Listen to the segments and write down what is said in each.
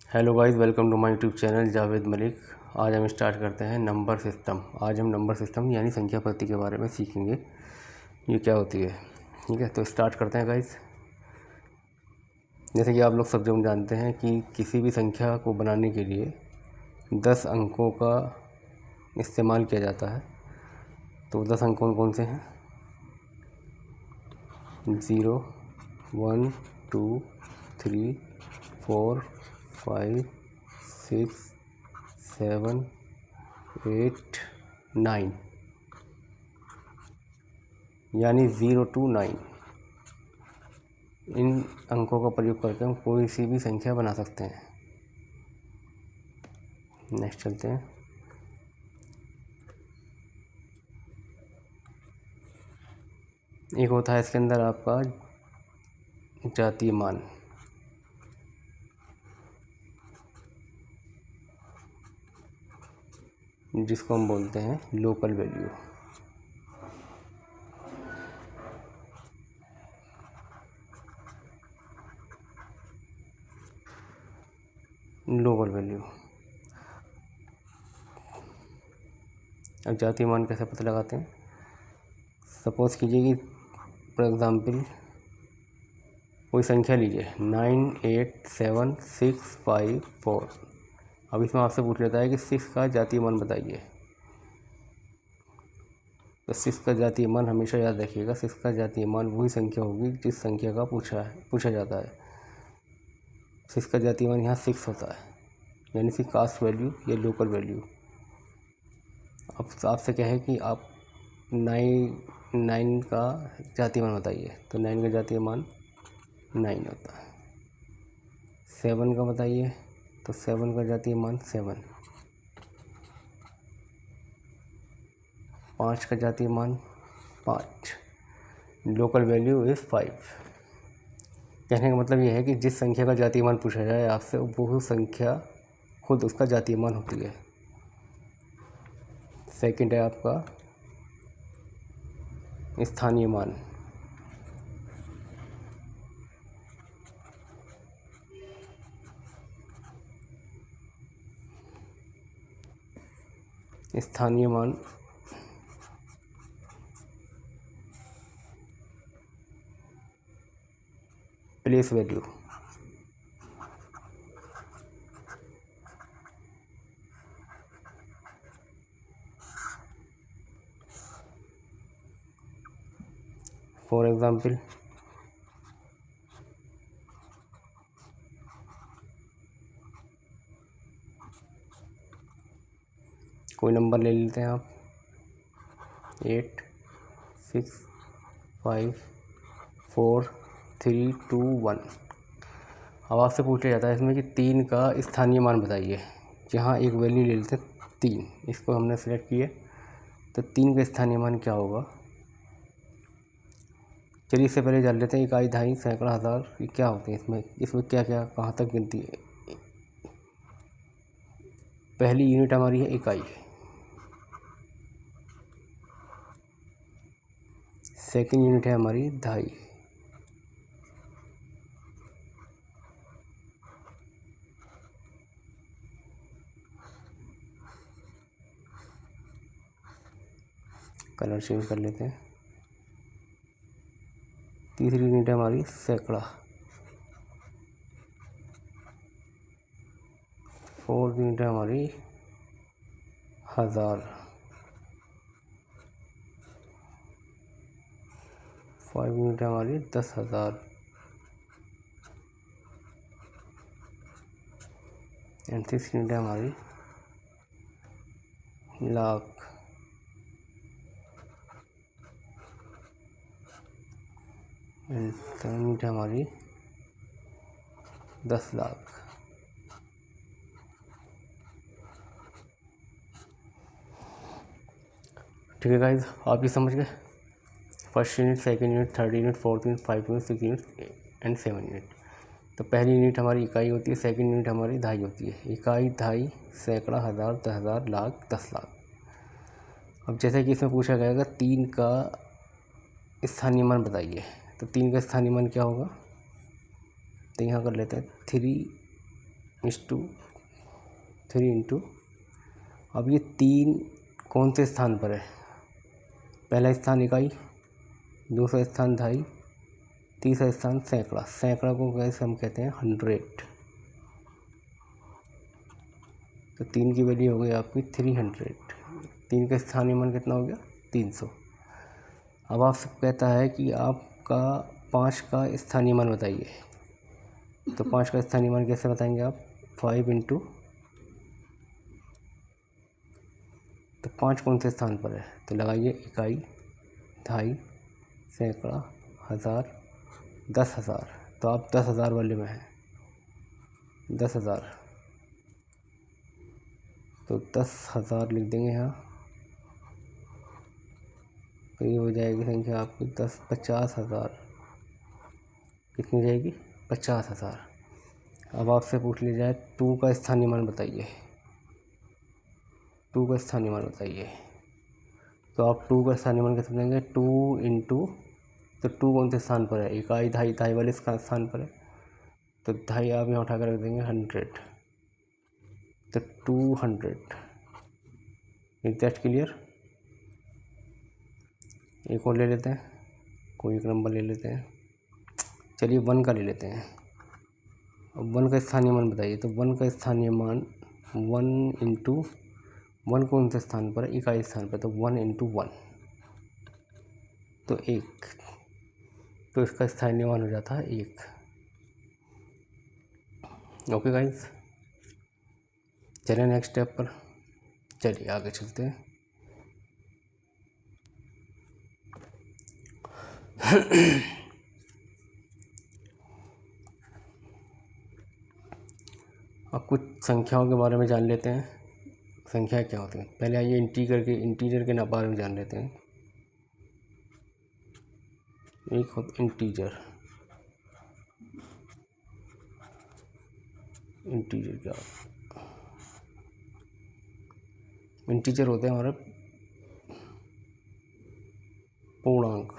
Hello guys, welcome to my YouTube channel Javed Malik. आज हम start करते हैं नंबर सिस्टम। आज हम नंबर सिस्टम यानी संख्या पद्धति के बारे में सीखेंगे, ये क्या होती है। ठीक है, तो स्टार्ट करते हैं गाइस। जैसे कि आप लोग सब जन जानते हैं कि किसी भी संख्या को बनाने के लिए 10 अंकों का इस्तेमाल किया जाता है। तो 10 अंक कौन कौन से हैं? 0, 1, 2, 3, 4, 5, 6, 7, 8, 9 यानी 0 to 9। इन अंकों का प्रयोग करके हम कोई सी भी संख्या बना सकते हैं। नेक्स्ट चलते हैं। एक होता है इसके अंदर आपका जातीय मान, जिसको हम बोलते हैं लोकल वैल्यू। Local value. अब जातीय मान कैसे पता लगाते हैं? सपोज कीजिए कि फॉर एग्ज़ाम्पल कोई संख्या लीजिए 987654। अब इसमें आपसे पूछ लेता है कि 6 का जातीय मान बताइए। तो 6 का जातीय मान हमेशा याद रखिएगा, 6 का जातीय मान वही संख्या होगी जिस संख्या का पूछा जाता है। 6 का जातीय मान यहाँ 6 होता है, यानी कि कास्ट वैल्यू या लोकल वैल्यू। अब आपसे क्या है कि आप 9 का जातीय मान बताइए, तो 9 का जातीय मान 9 होता है। 7 का बताइए, तो 7 का जातीय मान 7। 5 का जातीय मान 5। Local value is 5। कहने का मतलब यह है कि जिस संख्या का जातीय मान पूछा जाए आपसे, वो संख्या खुद उसका जातीय मान होती है। सेकंड है आपका स्थानीय मान। स्थानीय मान प्लेस वैल्यू। फॉर एग्ज़ाम्पल कोई नंबर ले लेते हैं आप, 8 6 5 4 3 2 1। अब आपसे पूछा जाता है इसमें कि 3 का स्थानीय मान बताइए। यहाँ एक वैल्यू ले लेते हैं 3, इसको हमने सेलेक्ट किया। तो 3 का स्थानीय मान क्या होगा? चलिए इससे पहले जान लेते हैं इकाई, दहाई, सैकड़ा, हज़ार ये क्या होते हैं। इसमें क्या क्या कहाँ तक गिनती है। पहली यूनिट हमारी है इकाई, सेकंड यूनिट है हमारी दहाई, कलर चेंज कर लेते हैं। तीसरी यूनिट है हमारी सैकड़ा, फोर्थ यूनिट है हमारी हज़ार, 5 यूनिट है हमारी 10,000 एंड 6 यूनिट है हमारी लाख एंड 7 यूनिट है हमारी 10 लाख। ठीक है गाइज, आप ये समझ गए। First unit, second unit, third unit, fourth unit, 5 unit, 6 unit and 7 unit. तो पहली यूनिट हमारी इकाई होती है, सेकंड यूनिट हमारी दहाई होती है। इकाई, दहाई, सैकड़ा, हज़ार, 10,000, लाख, 10 लाख। अब जैसे कि इसमें पूछा गया 3 का स्थानीय मान बताइए, तो 3 का स्थानीय मान क्या होगा? तो यहाँ कर लेते हैं 3 3 इंटू, अब ये 3 कौन से स्थान पर है? पहला स्थान इकाई, दूसरा स्थान दहाई, तीसरा स्थान सैकड़ा। सैकड़ा को कैसे हम कहते हैं? 100। तो 3 की वैल्यू हो गई आपकी 300। 3 का स्थानीय मान कितना हो गया? 300। अब आपसे कहता है कि आपका 5 का स्थानीय मान बताइए। तो 5 का स्थानीय मान कैसे बताएंगे आप? 5 इंटू, तो 5 कौन से स्थान पर है? तो लगाइए इकाई, दहाई, सैकड़ा, हज़ार, 10,000। तो आप 10,000 वाले में हैं, 10,000। तो 10,000 लिख देंगे यहाँ। तो ये हो जाएगी संख्या आपकी 50,000। कितनी जाएगी? 50,000। अब आपसे पूछ लिया जाए 2 का स्थानीय मान बताइए। 2 का स्थानीय मान बताइए। तो आप 2 का स्थानीय मान कैसे देंगे? 2 इंटू, तो 2 कौन से स्थान पर है? इकाई, दहाई, दहाई वाले स्थान पर है। तो दहाई आप यहाँ उठा कर रख देंगे 100। तो 200। Is that clear? एक और ले लेते हैं, कोई एक नंबर ले लेते हैं। चलिए 1 का ले लेते हैं। अब 1 का स्थानीय मान बताइए। तो 1 का स्थानीय मान 1 इंटू, 1 कौन से स्थान पर है? इकाई स्थान पर। तो 1 इंटू 1, तो 1। तो इसका स्थानीय मान हो जाता है 1। ओके गाइस, चलिए नेक्स्ट स्टेप पर, चलिए आगे चलते हैं। अब कुछ संख्याओं के बारे में जान लेते हैं। संख्या क्या होती है? पहले आइए इंटीजर के बारे में जान लेते हैं। एक होता इंटीजर। इंटीजर क्या होता है? इंटीजर होते हैं हमारे पूर्णांक।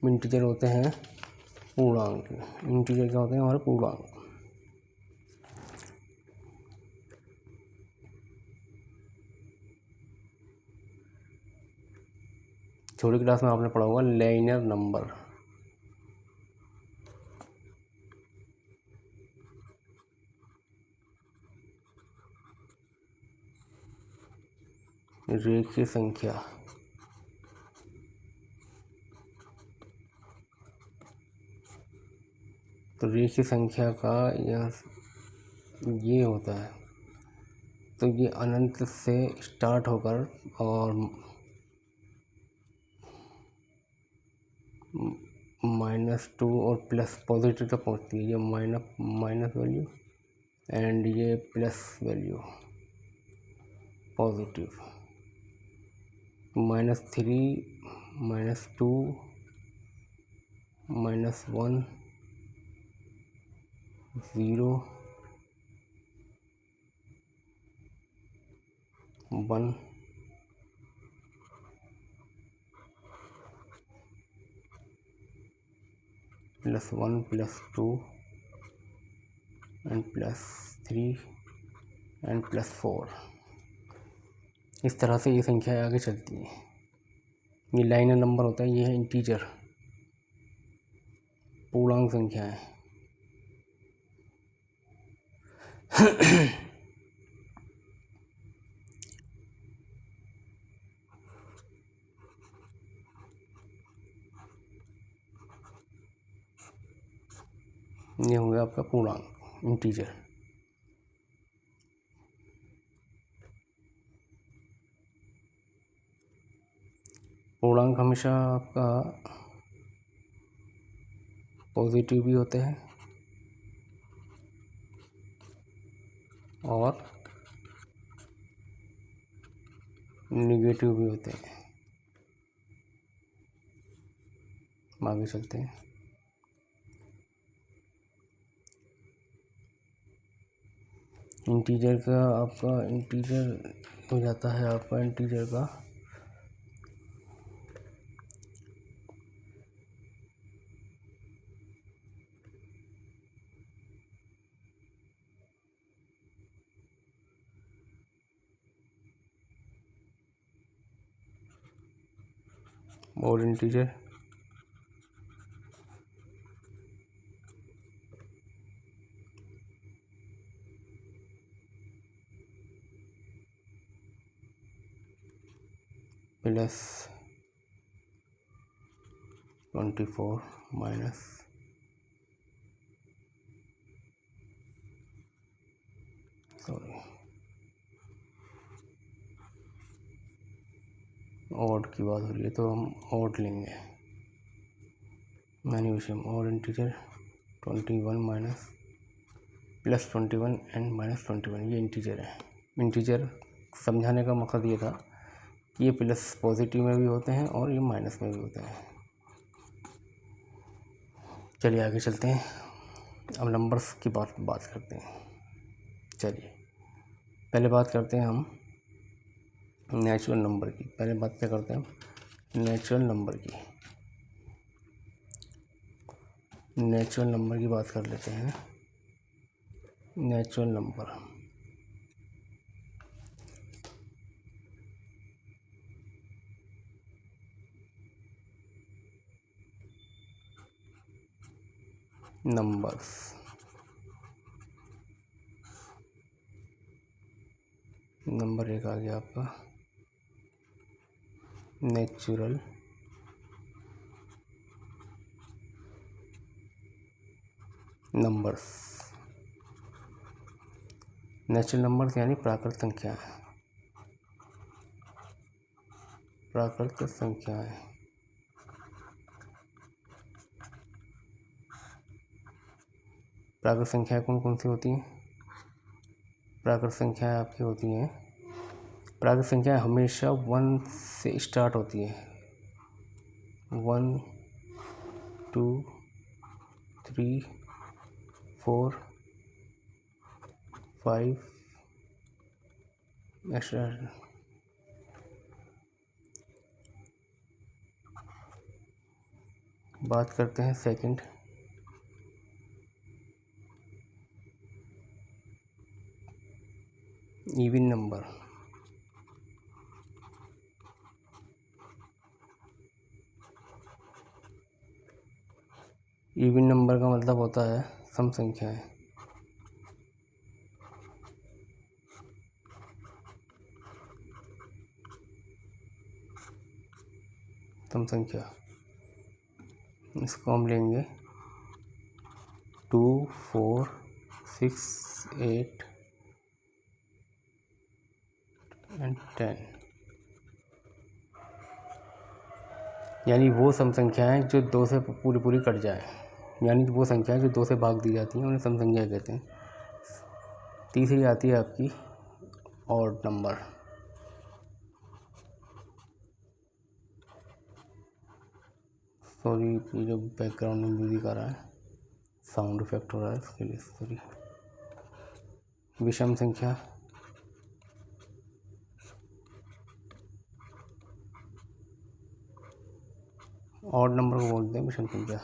इंटीजर होते हैं पूर्णांक। इंटीजर क्या होते हैं? हमारे पूर्णांक। छोटी क्लास में आपने पढ़ा होगा लाइनर नंबर। रेखीय संख्या, तो रेखीय संख्या का ये होता है। तो ये अनंत से स्टार्ट होकर और -2 और प्लस पॉजिटिव तक पहुंचती है। ये माइनस वैल्यू एंड ये plus value positive. -3, -2, -1, 0, 1, +1, +2 and +3 and +4। इस तरह से ये संख्याएं आगे चलती हैं। ये लाइनर नंबर होता है, ये है इंटीजर, पूर्णांक संख्याएं। ये हो गया आपका पूर्णांक, इंटीजर। पूर्णांक हमेशा आपका पॉजिटिव भी होते हैं और निगेटिव भी होते हैं। आगे चलते हैं। इंटीजर का आपका इंटीजर हो जाता है आपका इंटीजर का और इंटीजर प्लस 24 माइनस ऑड की बात हो रही है तो हम ऑड लेंगे, यानी विषम और integer 21 minus plus 21 and minus 21, ये इंटीजर है। इंटीजर समझाने का मकसद ये था कि ये प्लस पॉजिटिव में भी होते हैं और ये माइनस में भी होते हैं। चलिए आगे चलते हैं, अब नंबर्स की बात करते हैं। चलिए पहले बात करते हैं हम नेचुरल नंबर की। पहले बात क्या करते हैं नेचुरल नंबर की। नेचुरल नंबर की बात कर लेते हैं। नेचुरल नंबर नंबर्स नंबर एक आ गया आपका नेचुरल नंबर्स। नेचुरल नंबर्स यानी प्राकृत संख्याएं। प्राकृत संख्याएं प्राकृत संख्याएं कौन कौन सी होती हैं? प्राकृत संख्याएं आपकी होती हैं, प्राकृत संख्याएं हमेशा 1 से स्टार्ट होती हैं। 1 2 3 4 5 एक्स्ट्रा। बात करते हैं second. Even number. Even number का मतलब होता है सम संख्याएं। सम संख्या इसको हम लेंगे 2 4 6 8 एंड 10, यानी वो सम संख्याएं जो 2 से पूरी कट जाए, यानी वो संख्याएं जो 2 से भाग दी जाती हैं उन्हें सम संख्या कहते हैं। तीसरी आती है आपकी ऑड नंबर। सॉरी, ये जो बैकग्राउंड में म्यूजिक आ रहा है, साउंड इफेक्ट हो रहा है, इसके लिए सॉरी। विषम संख्या ऑड नंबर को बोलते हैं विषम संख्या।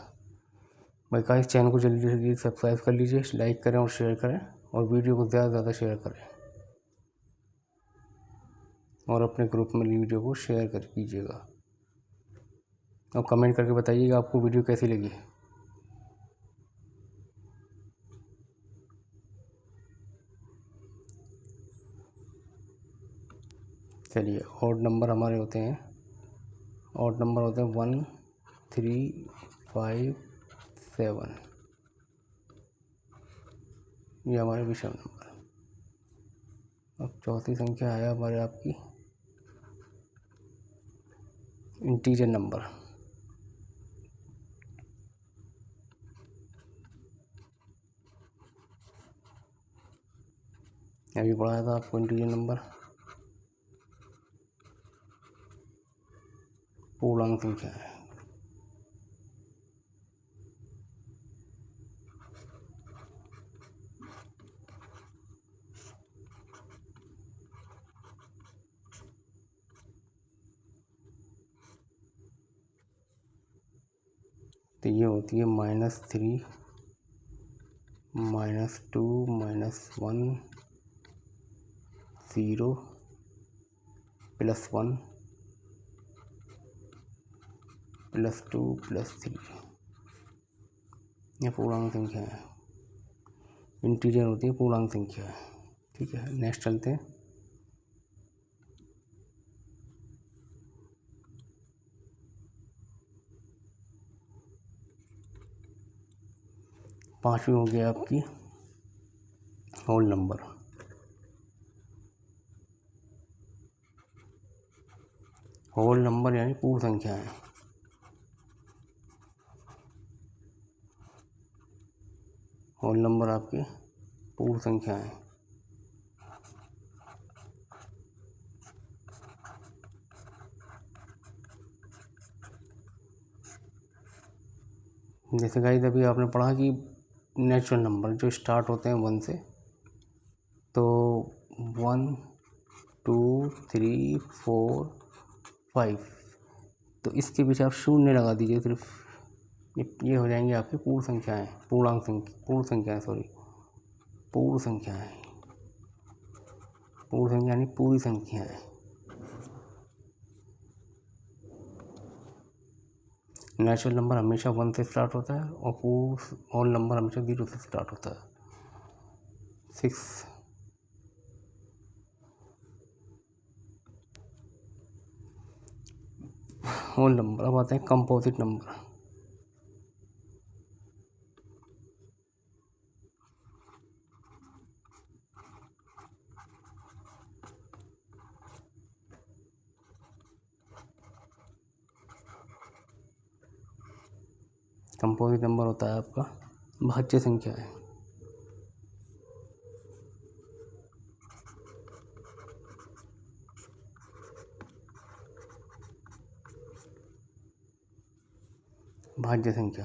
भाई का इस चैनल को जल्दी से जल्दी सब्सक्राइब कर लीजिए, लाइक करें और शेयर करें, और वीडियो को ज़्यादा से ज़्यादा शेयर करें, और अपने ग्रुप में वीडियो को शेयर कर कीजिएगा। और कमेंट करके बताइएगा आपको वीडियो कैसी लगी। चलिए ऑड नंबर हमारे होते हैं, ऑड नंबर होते हैं 1 3 5 7, ये हमारे विषम नंबर। अब चौथी संख्या है हमारे आपकी इंटीजर नंबर। अभी पढ़ाया था आपको इंटीजर नंबर, पूर्णांक संख्या है। तो ये होती है -3 -2 -1 0 +1 +2 +3, यह पूर्णांक संख्या है, इंटीजर होती है, पूर्णांक संख्या है। ठीक है, नेक्स्ट चलते हैं। पांचवी हो गया आपकी होल नंबर। होल नंबर यानी पूर्ण संख्या है। होल नंबर आपकी पूर्ण संख्या है। जैसे गाइस अभी आपने पढ़ा कि नेचुरल नंबर जो स्टार्ट होते हैं 1 से, तो 1 2 3 4 5, तो इसके पीछे आप शून्य लगा दीजिए सिर्फ, ये हो जाएंगे आपकी पूर्ण संख्याएं, पूर्णांक संख्या, पूर्ण संख्याएं, सॉरी पूर्ण संख्याएं। पूर्ण संख्या यानी पूरी संख्याएं। नेचुरल नंबर हमेशा 1 से स्टार्ट होता है और पूर्ण होल नंबर हमेशा 0 से स्टार्ट होता है। 6 होल नंबर। अब आते हैं कंपोजिट नंबर। कंपोजिट नंबर होता है आपका भाज्य संख्या है। भाज्य संख्या,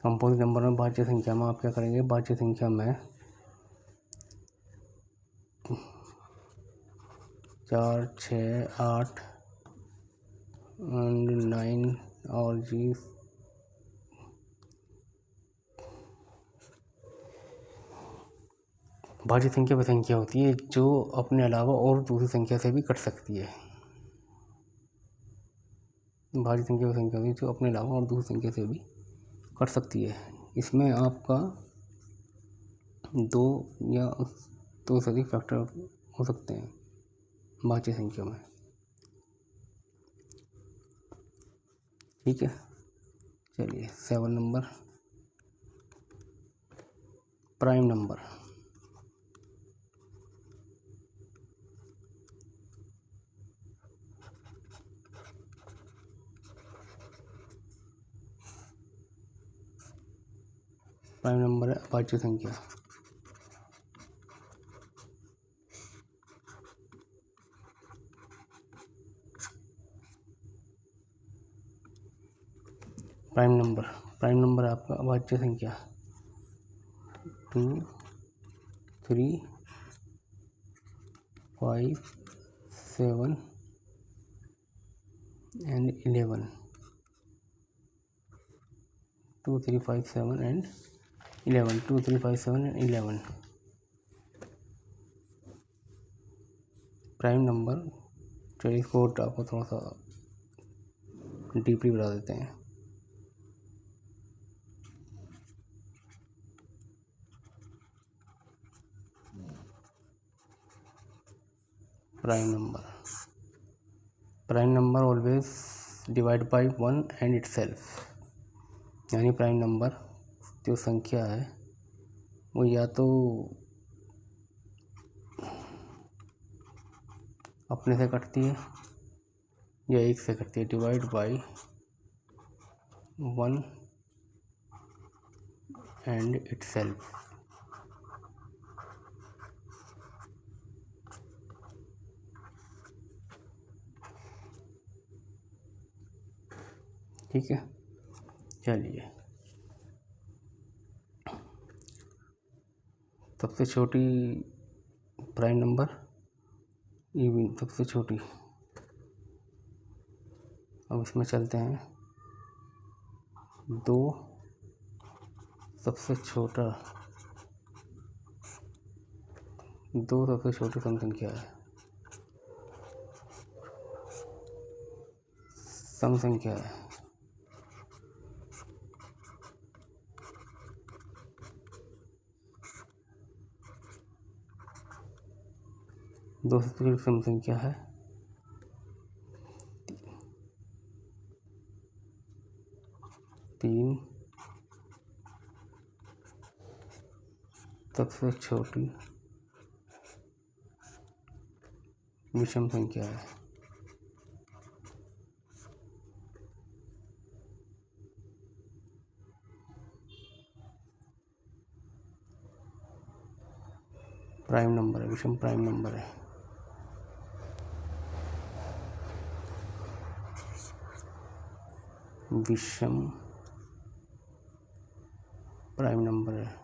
कंपोजिट नंबर में भाज्य संख्या में आप क्या करेंगे, भाज्य संख्या में 4 6 8 एंड 9 और जी भाज्य संख्या वह संख्या होती है जो अपने अलावा और दूसरी संख्या से भी कट सकती है। भाज्य संख्या वह संख्या होती है जो अपने अलावा और दूसरी संख्या से भी कट सकती है। इसमें आपका 2 या 2 से अधिक फैक्टर हो सकते हैं भाज्य संख्या में। ठीक है, चलिए 7 number prime number. Prime number है अभाज्य संख्या। प्राइम नंबर है आपका अभाज्य संख्या 2 3 5 7 and 11। 2 3 5 7 and 11। 2 3 5 7 and 11 prime number. चलिए इसको आपको थोड़ा सा डीपली बता देते हैं। Prime number always divide by 1 and itself, यानी प्राइम नंबर जो संख्या है वो या तो अपने से कटती है या एक से कटती है। Divide by 1 and itself. ठीक है, चलिए सबसे छोटी प्राइम नंबर इवन सबसे छोटी। अब इसमें चलते हैं 2 सबसे छोटा, 2 सबसे छोटी सम संख्या है। सम संख्या है। दो सबसे छोटी सम संख्या है 3 सबसे छोटी विषम संख्या है। प्राइम नंबर है, विषम प्राइम नंबर है। विषम प्राइम नंबर है।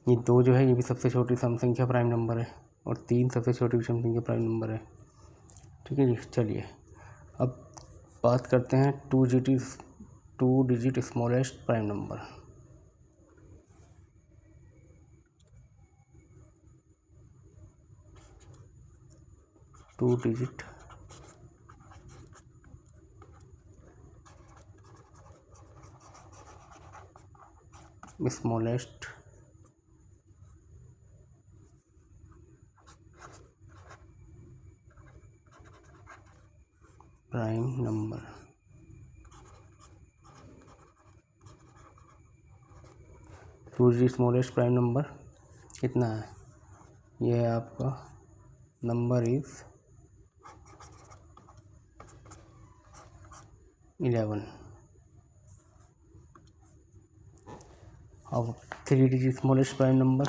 ये 2 जो है ये भी सबसे छोटी सम संख्या प्राइम नंबर है और 3 सबसे छोटी विषम संख्या प्राइम नंबर है। ठीक है जी, चलिए अब बात करते हैं 2 digit smallest prime number. Two digit smallest prime number. Two digit smallest prime number कितना है? यह है आपका नंबर इज 11। अब 3 digit smallest prime number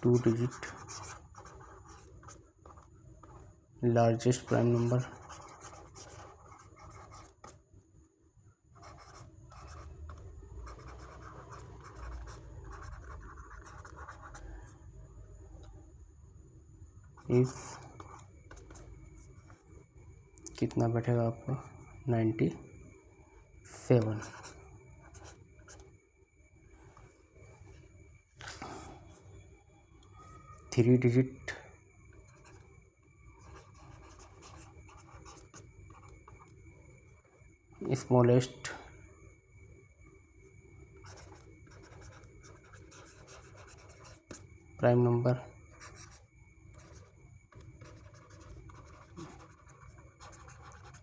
two digit largest prime number इस कितना बैठेगा आपका 97। Three digit smallest prime number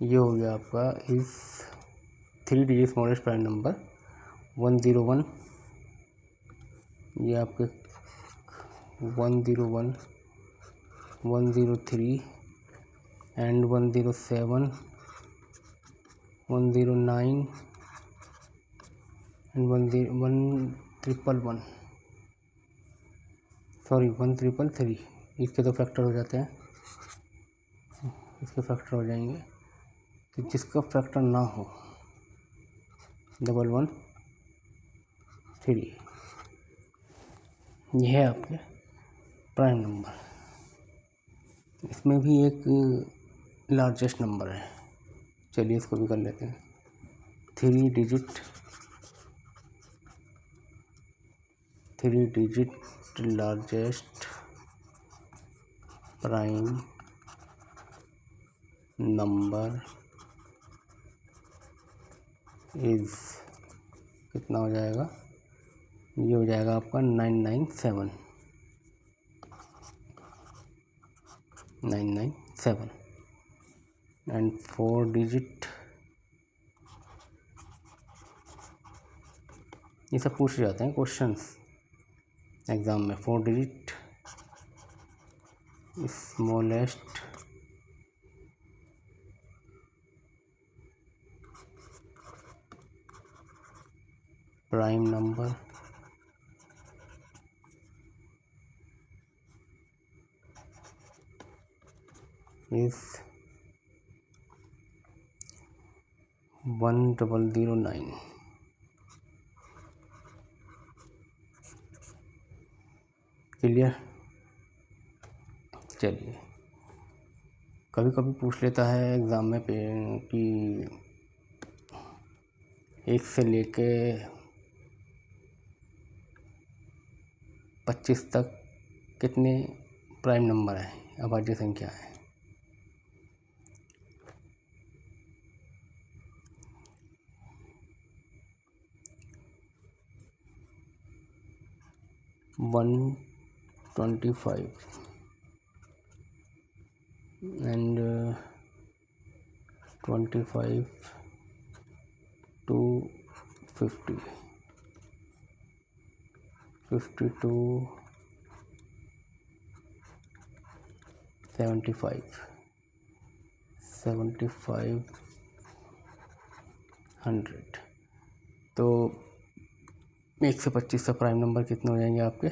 ये हो गया आपका इस 3 डिजिट स्मॉलेस्ट प्राइम नंबर 101। ये आपके 101, 103 एंड 107, 109 एंड 111, सॉरी 1333। इसके तो फैक्टर हो जाते हैं, इसके फैक्टर हो जाएंगे। तो जिसका फैक्टर ना हो 113, यह है आपके प्राइम नंबर। इसमें भी एक लार्जेस्ट नंबर है, चलिए इसको भी कर लेते हैं। 3 digit largest prime number is कितना हो जाएगा? ये हो जाएगा आपका 997 एंड 4 डिजिट, ये सब पूछ जाते हैं क्वेश्चंस एग्ज़ाम में। 4 digit smallest prime number is 1009। Clear. चलिए, कभी कभी पूछ लेता है एग्ज़ाम में कि 1 से लेके 25 तक कितने प्राइम नंबर हैं, अभाज्य संख्या है। One 25 and 25 to 50, 50 to 75, 75 100। तो 1 से 25 तक प्राइम नंबर कितने हो जाएंगे आपके?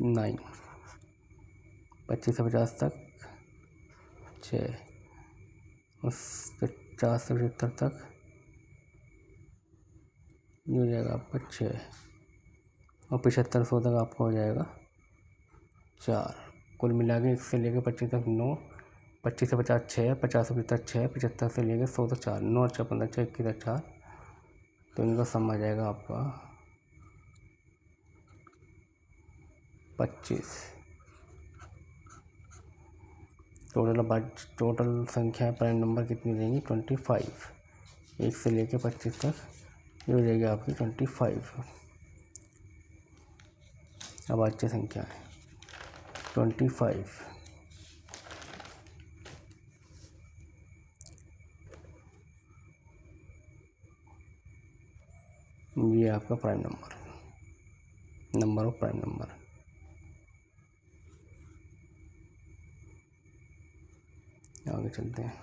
9। 25 से 50 तक 6, उस 50 से 75 तक ये हो जाएगा आपका 6, और 75 100 तक आपका हो जाएगा 4। कुल मिला के 1 से लेकर 25 तक 9, 25 से 50 6, 50 से 75 6, 75 से लेकर 100 तक 4, 9 4 15 6 21 4। तो इनका सम आ जाएगा आपका 25। टोटल संख्या प्राइम नंबर कितनी रहेंगी? 25। 1 से लेकर 25 तक ये हो जाएगी आपकी 25 अभाज्य संख्या है। 25 ये आपका prime number of prime number. आगे चलते हैं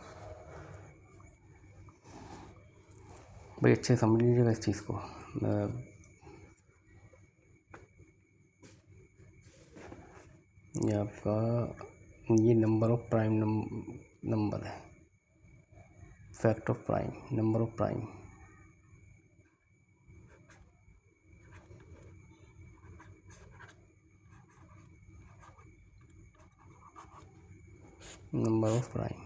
भाई, अच्छे समझ लीजिएगा इस चीज़ को। ये आपका ये नंबर ऑफ प्राइम नंबर है, fact of prime, number of prime. Number of prime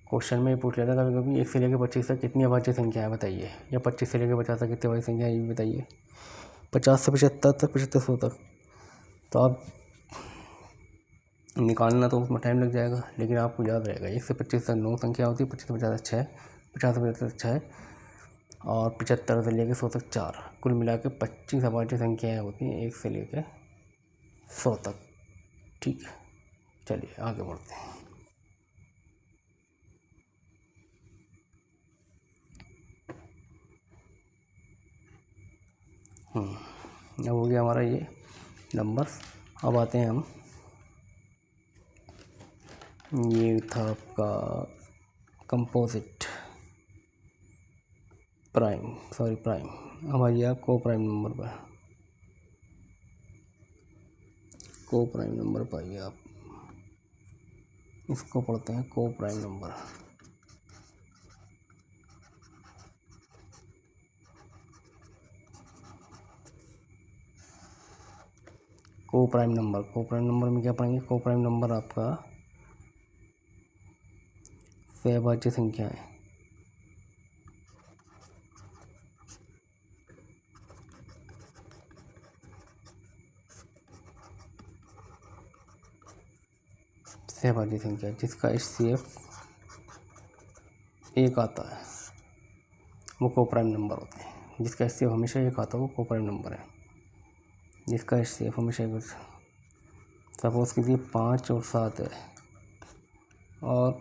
question में पूछ लेता कभी कभी 1 से लेकर 25 तक कितनी अभाज्य संख्या है बताइए, या 25 से लेकर 50 तक कितनी अभाज्य संख्या है ये भी बताइए। 50 से 75 तक, 75 100 तक, तो आप निकालना तो उसमें टाइम लग जाएगा, लेकिन आपको याद रहेगा 1 से 25 तक 9 संख्या होती है, 25 से 50 6, 50 से 75 6, और 75 से लेकर 100 तक 4। कुल मिला के 25 अभाज्य संख्याएँ होती हैं 1 से लेकर 100 तक। ठीक है, चलिए आगे बढ़ते हैं। अब हो गया हमारा ये नंबर्स। अब आते हैं हम, ये था आपका कंपोजिट प्राइम। अब आइए आप को प्राइम नंबर पर, को प्राइम नंबर पाइए आप, इसको पढ़ते हैं को प्राइम नंबर। को प्राइम नंबर में क्या पढ़ेंगे? को प्राइम नंबर आपका सहभाज्य संख्या है। सहभाज्य संख्या जिसका HCF 1 आता है वो को प्राइम नंबर होते हैं। जिसका HCF हमेशा 1 आता है वो को प्राइम नंबर है। जिसका HCF हमेशा 1, सपोज कीजिए 5 और 7 है और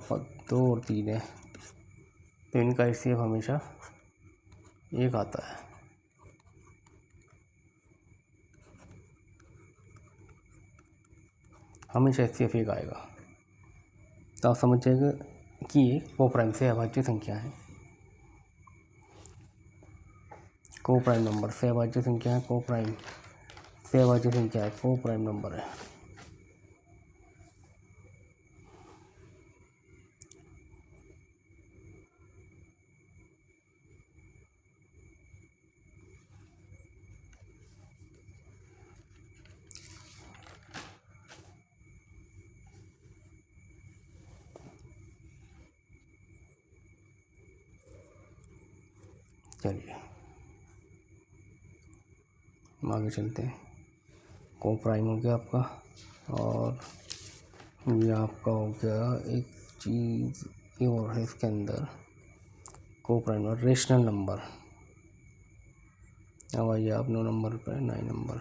2 और 3 है, तो इनका HCF हमेशा 1 आता है। हमेशा HCF 1 आएगा, तो आप समझ जाएगा कि ये को प्राइम से अभाज्य संख्या है। को प्राइम नंबर से अभाज्य संख्या है, को प्राइम से अभाज्य संख्या है, को प्राइम नंबर है। चलिए हम आगे चलते हैं। को प्राइम हो गया आपका, और ये आपका हो गया एक चीज़ ये और है इसके अंदर, को प्राइम और रेशनल नंबर। अब आइए आप 9 नंबर पर, 9 number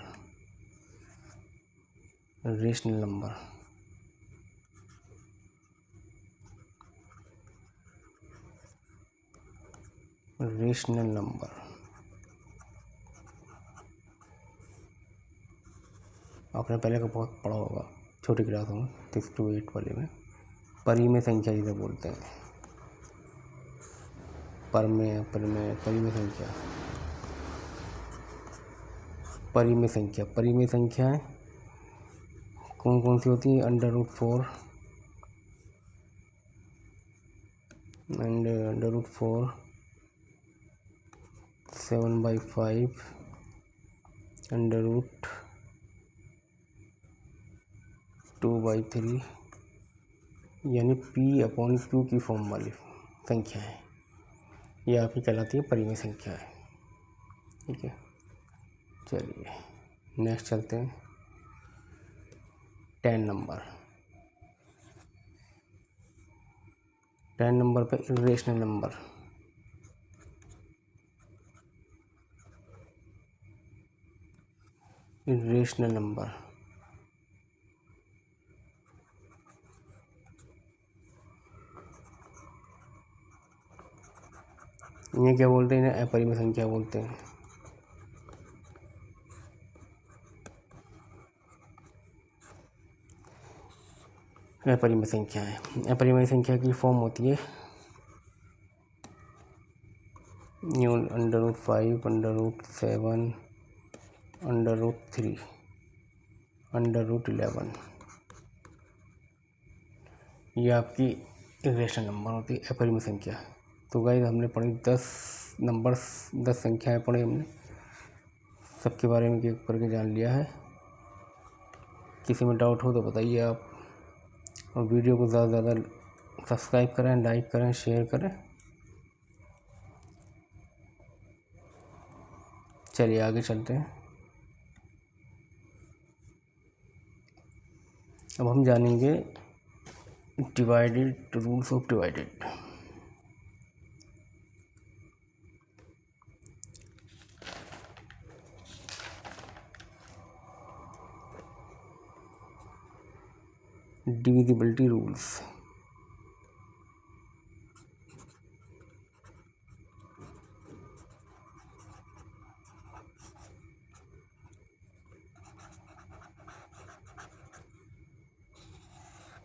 rational number. Rational number आपने पहले का बहुत पढ़ा होगा छोटी क्लासों में, 6 to 8 वाले में। परिमेय संख्या जिसे बोलते हैं, परिमेय संख्या, परिमेय संख्याएं कौन कौन सी होती है? √4 एंड √4, 7/5, √2/3, यानी P/Q की फॉर्म वाली संख्या है, ये आपकी कहलाती है परिमेय संख्या है। ठीक है, चलिए नेक्स्ट चलते हैं। 10 नंबर, 10 नंबर पे इर्रेशनल नंबर। इर्रेशनल नंबर इन्हें क्या बोलते हैं? इन्हें अपरिमेय संख्या बोलते हैं। अपरिमेय संख्या है। अपरिमेय संख्या की फॉर्म होती है √5, √7, √3, √11। ये आपकी इर्रेशनल नंबर होती है, अपरिमेय संख्या। तो गाइस हमने पढ़ी 10 नंबर्स, 10 संख्याएं पढ़ी हमने, सबके बारे में एक करके जान लिया है। किसी में डाउट हो तो बताइए आप, और वीडियो को ज़्यादा से ज़्यादा सब्सक्राइब करें, लाइक करें, शेयर करें। चलिए आगे चलते हैं। अब हम जानेंगे divided, rules of divided. Divisibility rules.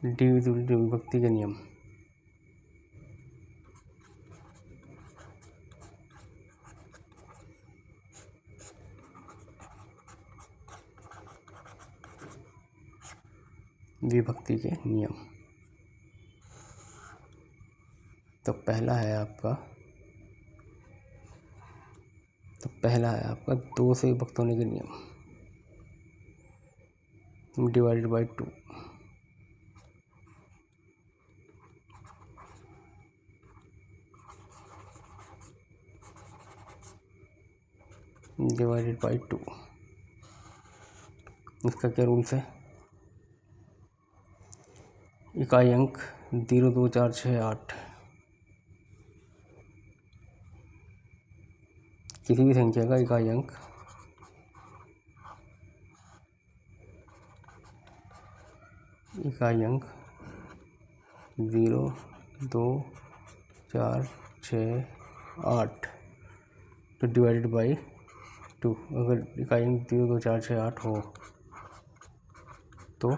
Divisibility, विभक्ति के नियम। विभक्ति के नियम। तो पहला है आपका 2 से विभक्त होने के नियम। Divided by 2, divided by 2। इसका क्या रूल्स है? इकाई अंक 0, 2, 4, 6, 8। किसी भी संख्या का इकाई अंक 0, 2, 4, 6, 8 तो डिवाइडेड बाई 2। अगर इकाई अंक 0, 2, 4, 6, 8 हो तो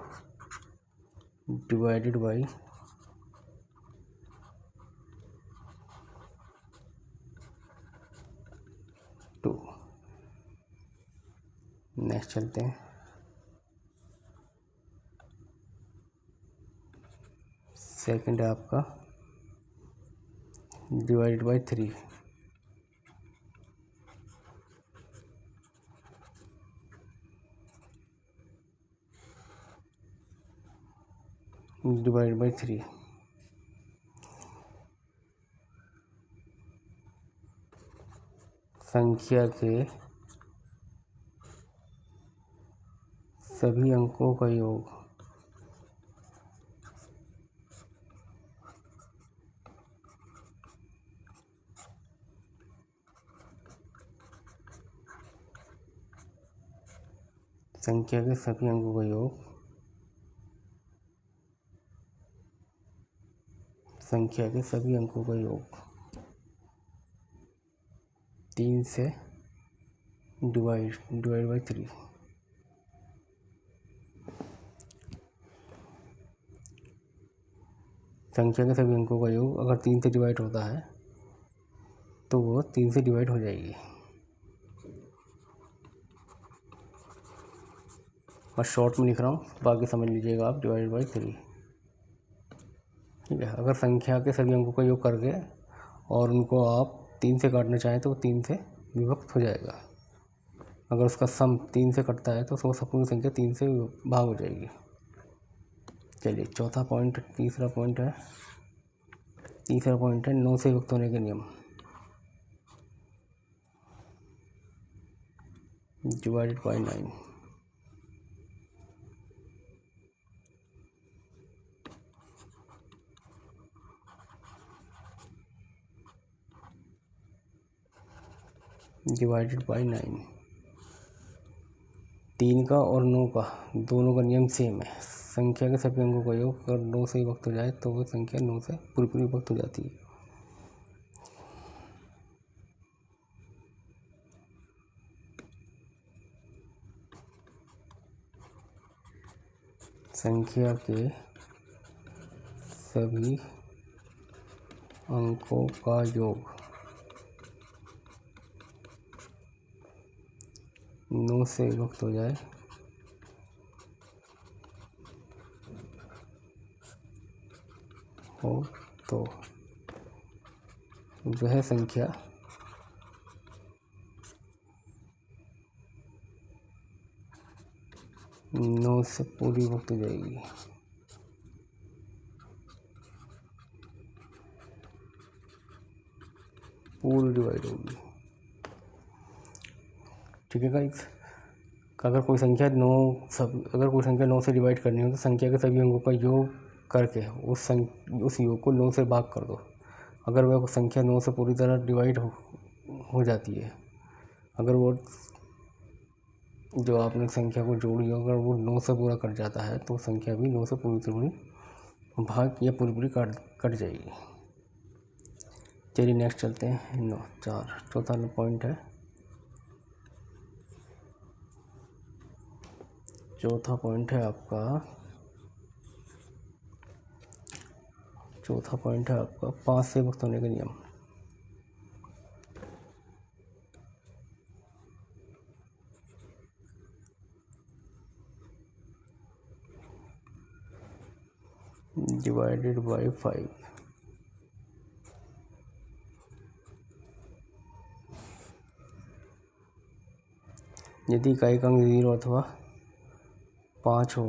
डिवाइडेड बाई 2। नेक्स्ट चलते हैं। सेकंड है आपका डिवाइडेड बाई 3। Divided by 3। संख्या के सभी अंकों का योग संख्या के सभी अंकों का योग संख्या के सभी अंकों का योग 3 से डिवाइड बाई 3। संख्या के सभी अंकों का योग अगर 3 से डिवाइड होता है तो वो 3 से डिवाइड हो जाएगी। और शॉर्ट में लिख रहा हूँ, बाकी समझ लीजिएगा आप, डिवाइड बाई 3। ठीक है। अगर संख्या के सभी अंकों का योग करके और उनको आप 3 से काटना चाहें तो 3 से विभक्त हो जाएगा। अगर उसका सम 3 से कटता है तो वो संपूर्ण संख्या 3 से भाग हो जाएगी। चलिए तीसरा पॉइंट है 9 से विभक्त होने के नियम। Divided by 9। Divided by 9। 3 का और 9 का दोनों का नियम सेम है। संख्या के सभी अंकों का योग अगर 9 से विभक्त हो जाए तो वो संख्या 9 से पूरी विभक्त हो जाती है। संख्या के सभी अंकों का योग 9 से विभक्त हो जाए हो तो वह संख्या नौ से पूरी विभक्त हो जाएगी। पूरी डिवाइड होगी। ठीक है गाइस। अगर कोई संख्या 9 से डिवाइड करनी हो तो संख्या के सभी अंकों का योग करके उस योग को 9 से भाग कर दो। अगर वह संख्या 9 से पूरी तरह डिवाइड हो जाती है, अगर वो जो आपने संख्या को जोड़ी अगर वो 9 से पूरा कट जाता है तो संख्या भी 9 से पूरी भाग या पूरी कट जाएगी। चलिए नेक्स्ट चलते हैं। 4 चौथा पॉइंट है। चौथा पॉइंट है आपका 5 से विभक्त होने का नियम। Divided by 5। यदि इकाई का अंक 0 अथवा 5 हो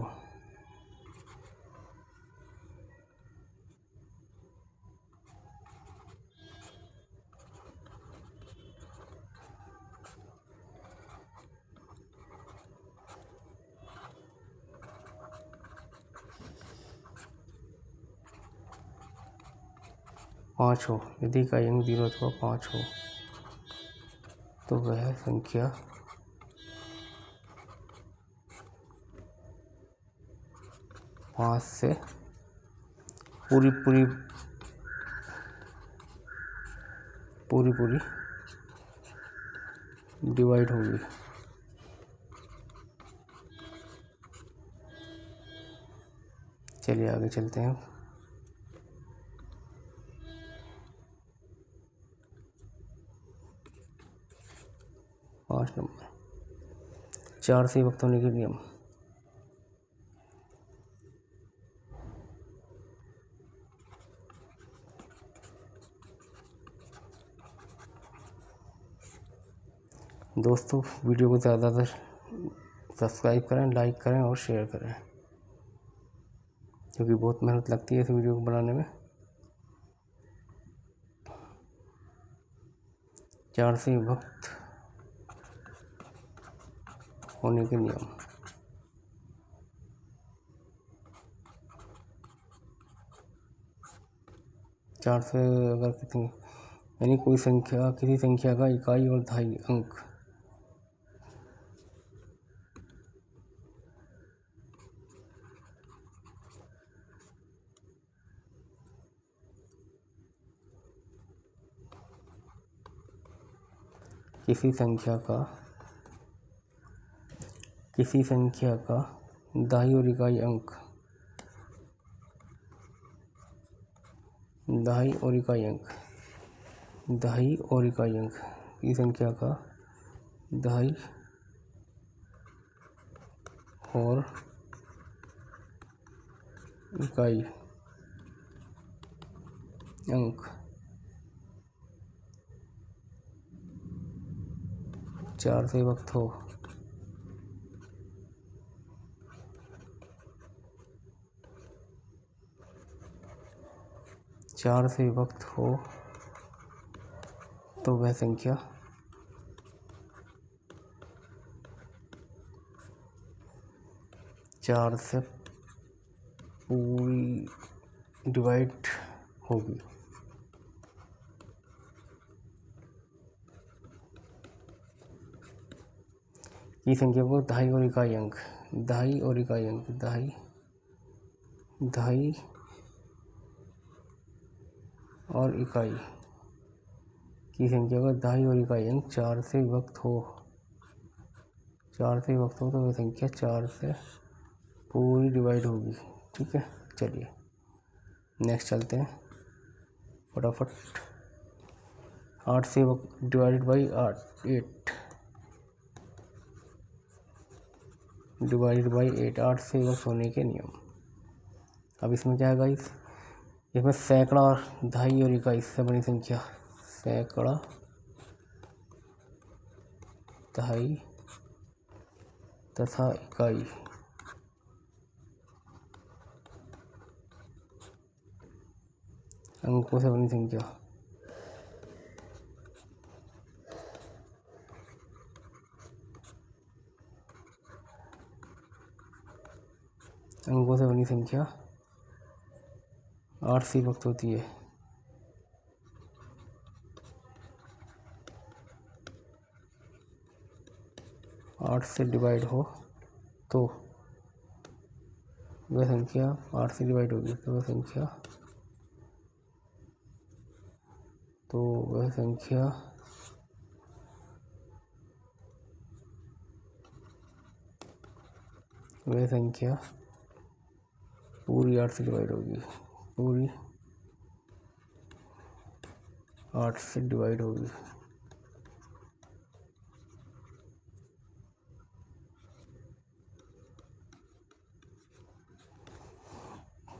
यदि इकाई अंक 0 अथवा 5 हो तो वह संख्या पाँच से पूरी डिवाइड होगी। चलिए आगे चलते हैं। 5 नंबर 4 से विभक्त होने के नियम। दोस्तों वीडियो को ज़्यादातर सब्सक्राइब करें, लाइक करें और शेयर करें, क्योंकि बहुत मेहनत लगती है इस वीडियो को बनाने में। 4 से विभक्त होने के नियम। चार से अगर कितनी, यानी कोई संख्या, किसी संख्या का इकाई और दहाई अंक किसी संख्या का दहाई और इकाई अंक, दहाई और इकाई अंक किसी संख्या का दहाई और इकाई अंक 4 से विभक्त हो, तो वह संख्या चार से पूरी डिवाइड होगी। ये संख्या को दहाई और इकाई अंक की संख्या का दहाई और इकाई अंक 4 से विभक्त हो, तो वह संख्या 4 से पूरी डिवाइड होगी। ठीक है, चलिए नेक्स्ट चलते हैं फटाफट। 8 से डिवाइडेड बाई 8 8 से विभक्त होने के नियम। अब इसमें क्या है गाइस, इसमें सैकड़ा और दहाई और इकाई से बनी संख्या, सैकड़ा दहाई तथा इकाई अंकों से बनी संख्या, अंकों से बनी संख्या 8 से विभक्त होती है। आठ से डिवाइड हो तो वह संख्या 8 से डिवाइड होगी, तो वह संख्या पूरी 8 से डिवाइड होगी, पूरी 8 से डिवाइड होगी।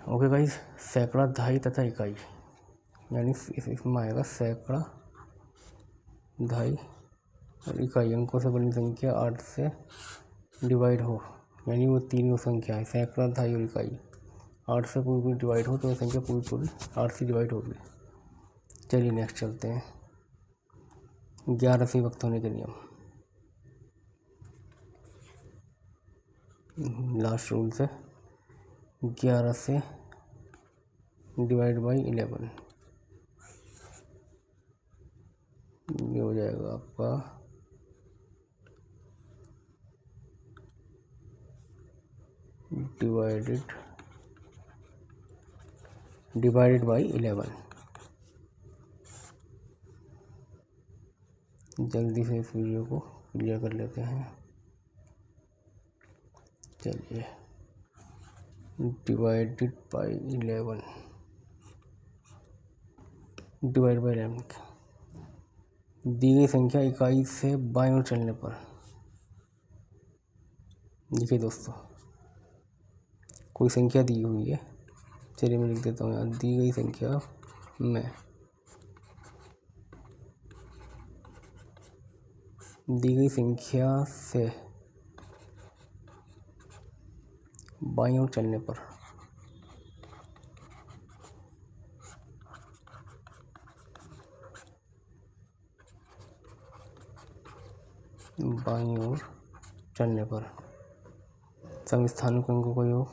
ओके गाइस, सैकड़ा दहाई तथा इकाई, यानी इसमें आएगा सैकड़ा दहाई और इकाई अंकों से बनी संख्या 8 से डिवाइड हो, यानी वो तीनों संख्या है, सैकड़ा दहाई और इकाई 8 से पूरी डिवाइड हो, तो वो संख्या पूरी 8 से डिवाइड होगी। चलिए नेक्स्ट चलते हैं 11 से विभक्त होने के नियम। लास्ट रूल से 11 से डिवाइड बाई 11, ये हो जाएगा आपका डिवाइडेड बाई 11। जल्दी से इस वीडियो को क्लियर कर लेते हैं। चलिए, डिवाइडेड बाई 11 दी गई संख्या इकाई से बाईं ओर चलने पर, देखिए दोस्तों कोई संख्या दी हुई है, चलिए मैं लिख देता हूँ यहाँ, दी गई संख्या में दी गई संख्या से बाईं ओर चलने पर बाईं ओर चलने पर सम स्थानों के अंकों का योग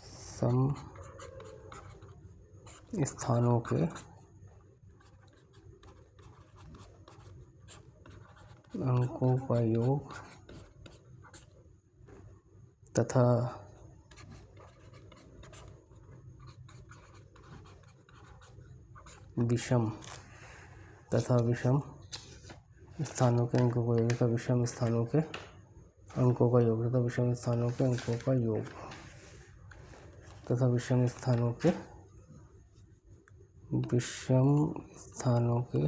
सम स्थानों के अंकों का योग तथा विषम स्थानों के अंकों का योग तथा विषम स्थानों के अंकों का योग तथा विषम स्थानों के अंकों का योग तथा विषम स्थानों के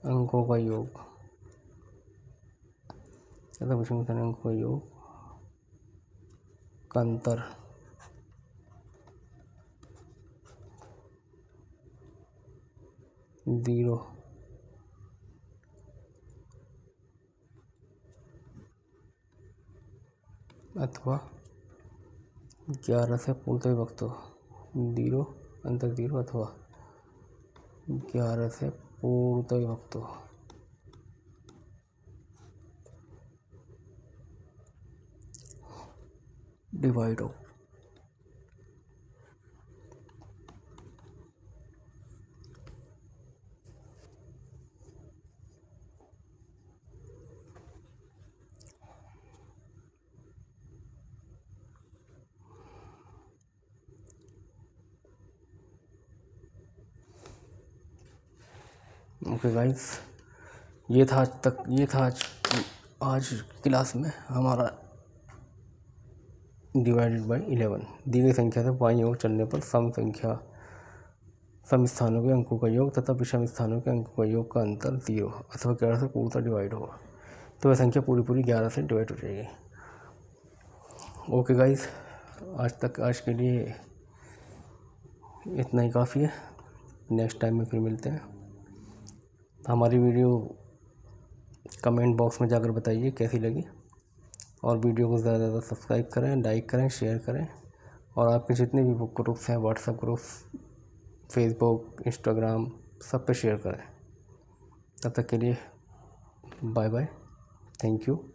अंकों का योग तथा विषम स्थानों अंकों का योग का अंतर 0 अथवा 11 से पूर्णतः विभक्त हो। 0 अंतर 0 अथवा 11 से पूर्णतः विभक्त हो। डिवाइड हो। ओके गाइस, ये था आज क्लास में हमारा डिवाइडेड बाय 11 दी गई संख्या से बाईं ओर चलने पर सम स्थानों के अंकों का योग तथा विषम स्थानों के अंकों का योग का अंतर 0 अथवा 11 से पूर्णतः डिवाइड होगा, तो वह संख्या पूरी 11 से डिवाइड हो जाएगी। ओके गाइस, आज के लिए इतना ही काफ़ी है। नेक्स्ट टाइम में फिर मिलते हैं। हमारी वीडियो कमेंट बॉक्स में जाकर बताइए कैसी लगी, और वीडियो को ज़्यादा से ज़्यादा सब्सक्राइब करें, लाइक करें, शेयर करें, और आपके जितने भी ग्रुप्स हैं, व्हाट्सएप ग्रुप्स, फेसबुक, इंस्टाग्राम, सब पे शेयर करें। तब तक के लिए बाय बाय, थैंक यू।